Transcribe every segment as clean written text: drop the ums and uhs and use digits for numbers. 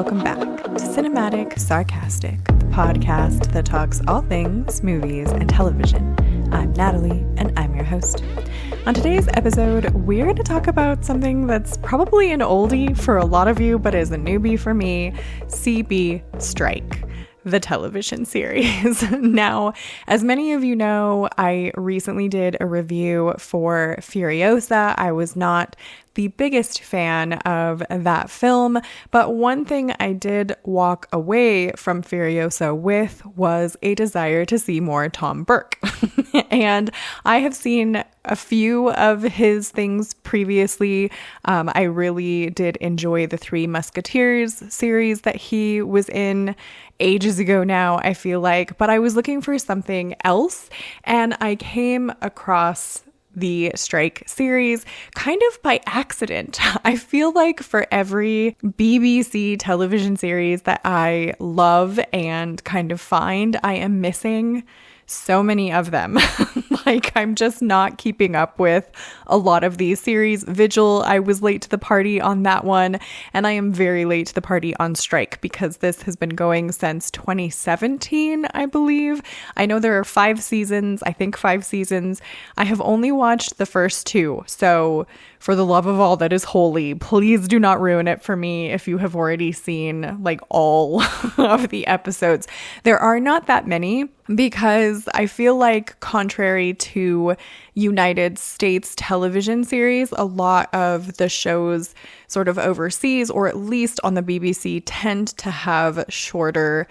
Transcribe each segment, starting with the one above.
welcome back to Cinematic Sarcastic, the podcast that talks all things movies and television. I'm Natalie, and I'm your host. On today's episode, we're going to talk about something that's probably an oldie for a lot of you, but is a newbie for me, CB Strike, the television series. Now, as many of you know, I recently did a review for Furiosa. I was not the biggest fan of that film, but one thing I did walk away from Furiosa with was a desire to see more Tom Burke. And I have seen a few of his things previously. I really did enjoy the Three Musketeers series that he was in ages ago now, I feel like, but I was looking for something else, and I came across the Strike series kind of by accident. I feel like for every BBC television series that I love and kind of find, I am missing so many of them. Like, I'm just not keeping up with a lot of these series. Vigil, I was late to the party on that one, and I am very late to the party on Strike because this has been going since 2017, I believe. I know there are 5 seasons, I think 5 seasons. I have only watched the first 2, so for the love of all that is holy, please do not ruin it for me if you have already seen like all of the episodes. There are not that many because I feel like, contrary to United States television series, a lot of the shows sort of overseas, or at least on the BBC, tend to have shorter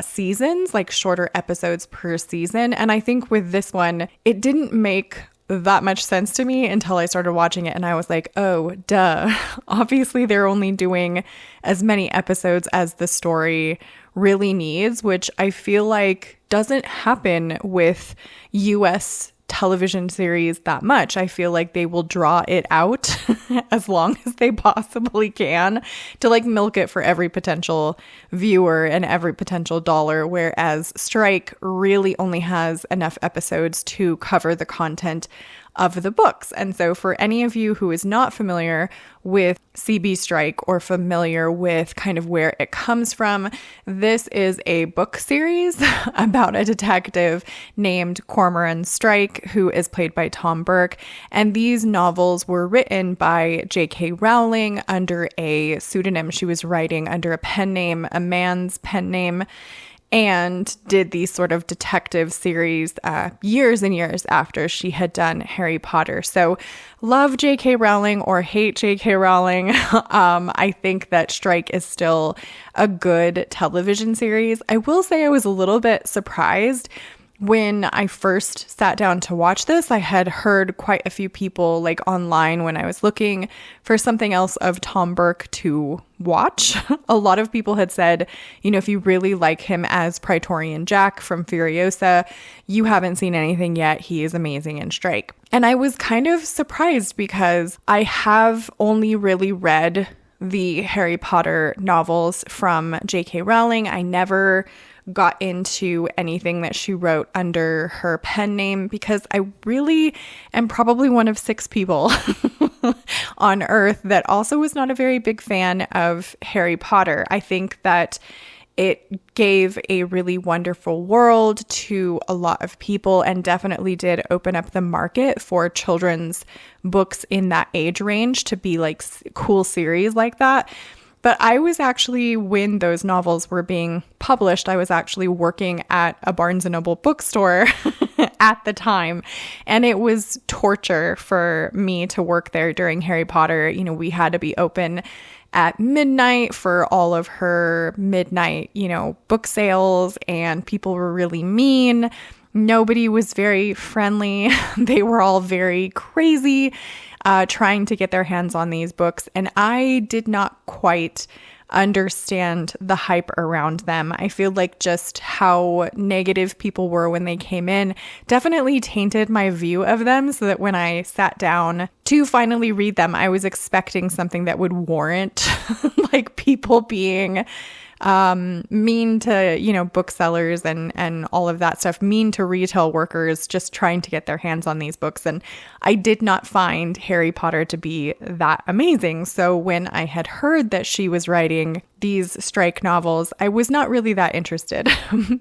seasons, like shorter episodes per season. And I think with this one, it didn't make that much sense to me until I started watching it, and I was like, oh, duh. Obviously, they're only doing as many episodes as the story really needs, which I feel like doesn't happen with US television series that much. I feel like they will draw it out as long as they possibly can to like milk it for every potential viewer and every potential dollar, whereas Strike really only has enough episodes to cover the content of the books. And so for any of you who is not familiar with CB Strike or familiar with kind of where it comes from, this is a book series about a detective named Cormoran Strike, who is played by Tom Burke. And these novels were written by J.K. Rowling under a pseudonym. She was writing under a pen name, a man's pen name, and did these sort of detective series years and years after she had done Harry Potter. So love J.K. Rowling or hate J.K. Rowling, I think that Strike is still a good television series. I will say I was a little bit surprised when I first sat down to watch this. I had heard quite a few people like online when I was looking for something else of Tom Burke to watch. A lot of people had said, you know, if you really like him as Praetorian Jack from Furiosa, you haven't seen anything yet. He is amazing in Strike. And I was kind of surprised because I have only really read the Harry Potter novels from J.K. Rowling. I never got into anything that she wrote under her pen name because I really am probably one of 6 people on Earth that also was not a very big fan of Harry Potter. I think that it gave a really wonderful world to a lot of people and definitely did open up the market for children's books in that age range to be like cool series like that. But I was actually, when those novels were being published, I was actually working at a Barnes & Noble bookstore at the time. And it was torture for me to work there during Harry Potter. You know, we had to be open at midnight for all of her midnight, you know, book sales, and people were really mean. Nobody was very friendly. They were all very crazy, trying to get their hands on these books. And I did not quite understand the hype around them. I feel like just how negative people were when they came in definitely tainted my view of them, so that when I sat down to finally read them, I was expecting something that would warrant like people being mean to, you know, booksellers and all of that stuff, mean to retail workers just trying to get their hands on these books. And I did not find Harry Potter to be that amazing. So when I had heard that she was writing these Strike novels, I was not really that interested.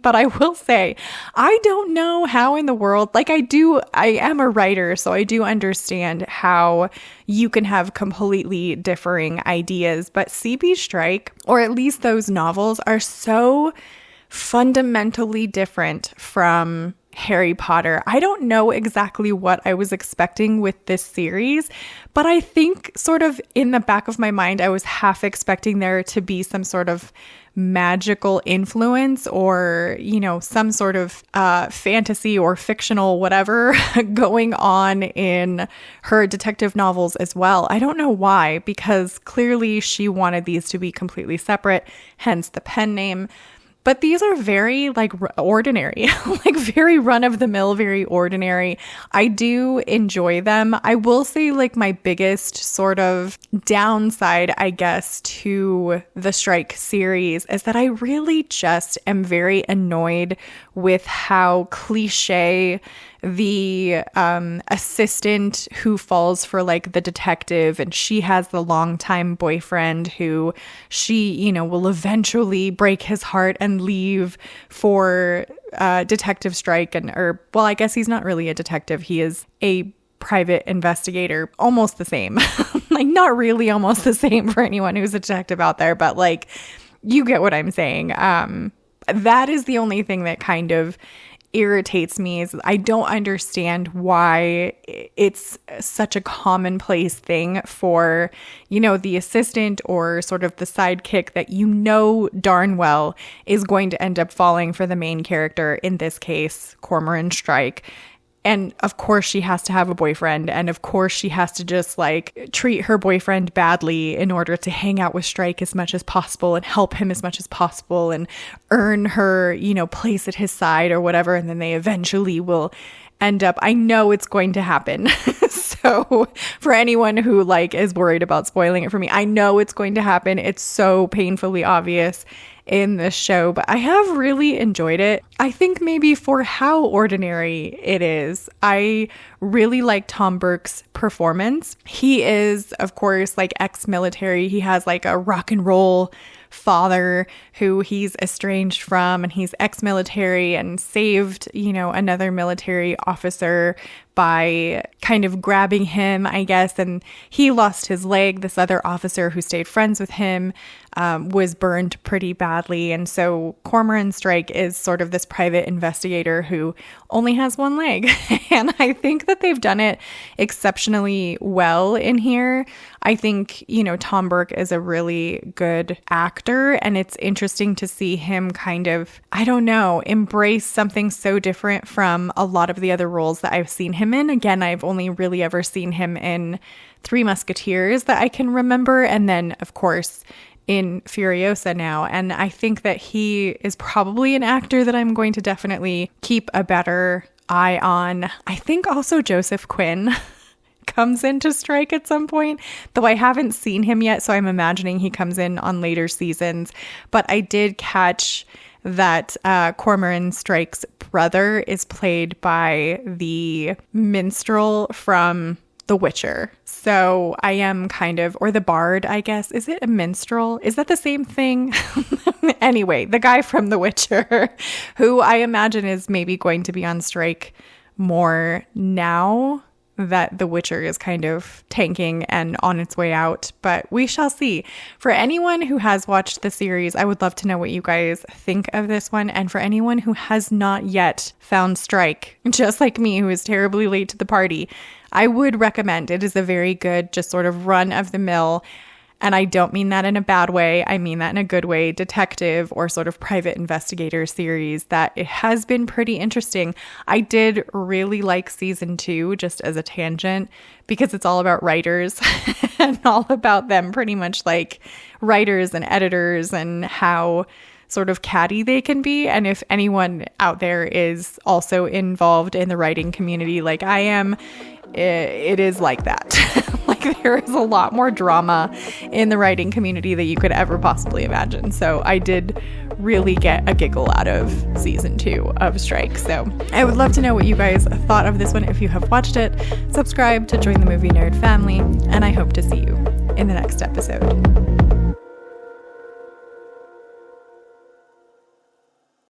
But I will say, I don't know how in the world, like I am a writer, so I do understand how you can have completely differing ideas. But C.B. Strike, or at least those novels, are so fundamentally different from Harry Potter. I don't know exactly what I was expecting with this series, but I think sort of in the back of my mind, I was half expecting there to be some sort of magical influence or, you know, some sort of fantasy or fictional whatever going on in her detective novels as well. I don't know why, because clearly she wanted these to be completely separate, hence the pen name. But these are very like ordinary, like very run of the mill, very ordinary. I do enjoy them. I will say like my biggest sort of downside, I guess, to the Strike series is that I really just am very annoyed with how cliche the assistant who falls for like the detective, and she has the longtime boyfriend who she, you know, will eventually break his heart and leave for Detective Strike. Well, I guess he's not really a detective. He is a private investigator, almost the same. Like not really almost the same for anyone who's a detective out there, but like you get what I'm saying. That is the only thing that kind of irritates me, is I don't understand why it's such a commonplace thing for, you know, the assistant or sort of the sidekick that you know darn well is going to end up falling for the main character, in this case, Cormoran Strike. And of course she has to have a boyfriend, and of course she has to just like treat her boyfriend badly in order to hang out with Strike as much as possible and help him as much as possible and earn her, you know, place at his side or whatever. And then they eventually will end up, I know it's going to happen. So for anyone who like is worried about spoiling it for me, I know it's going to happen. It's so painfully obvious in this show, but I have really enjoyed it. I think maybe for how ordinary it is, I really like Tom Burke's performance. He is, of course, like ex-military. He has like a rock and roll father who he's estranged from, and he's ex-military and saved, you know, another military officer by kind of grabbing him, I guess, and he lost his leg. This other officer who stayed friends with him was burned pretty badly, and so Cormoran Strike is sort of this private investigator who only has one leg. And I think that they've done it exceptionally well in here. I think, you know, Tom Burke is a really good actor, and it's interesting to see him kind of, I don't know, embrace something so different from a lot of the other roles that I've seen him in. Again, I've only really ever seen him in Three Musketeers that I can remember, and then, of course, in Furiosa now. And I think that he is probably an actor that I'm going to definitely keep a better eye on. I think also Joseph Quinn comes into Strike at some point, though I haven't seen him yet, so I'm imagining he comes in on later seasons. But I did catch that Cormoran Strike's brother is played by the minstrel from The Witcher. So I am kind of, or the bard, I guess. Is it a minstrel? Is that the same thing? Anyway, the guy from The Witcher, who I imagine is maybe going to be on strike more now that The Witcher is kind of tanking and on its way out, but we shall see. For anyone who has watched the series, I would love to know what you guys think of this one. And for anyone who has not yet found Strike, just like me, who is terribly late to the party, I would recommend. It is a very good, just sort of run of the mill, and I don't mean that in a bad way, I mean that in a good way, detective or sort of private investigator series that it has been pretty interesting. I did really like season 2, just as a tangent, because it's all about writers and all about them pretty much like writers and editors and how sort of catty they can be. And if anyone out there is also involved in the writing community like I am, it is like that. Like there is a lot more drama in the writing community that you could ever possibly imagine. So I did really get a giggle out of season 2 of Strike. So I would love to know what you guys thought of this one if you have watched it. Subscribe to join the Movie Nerd family, and I hope to see you in the next episode.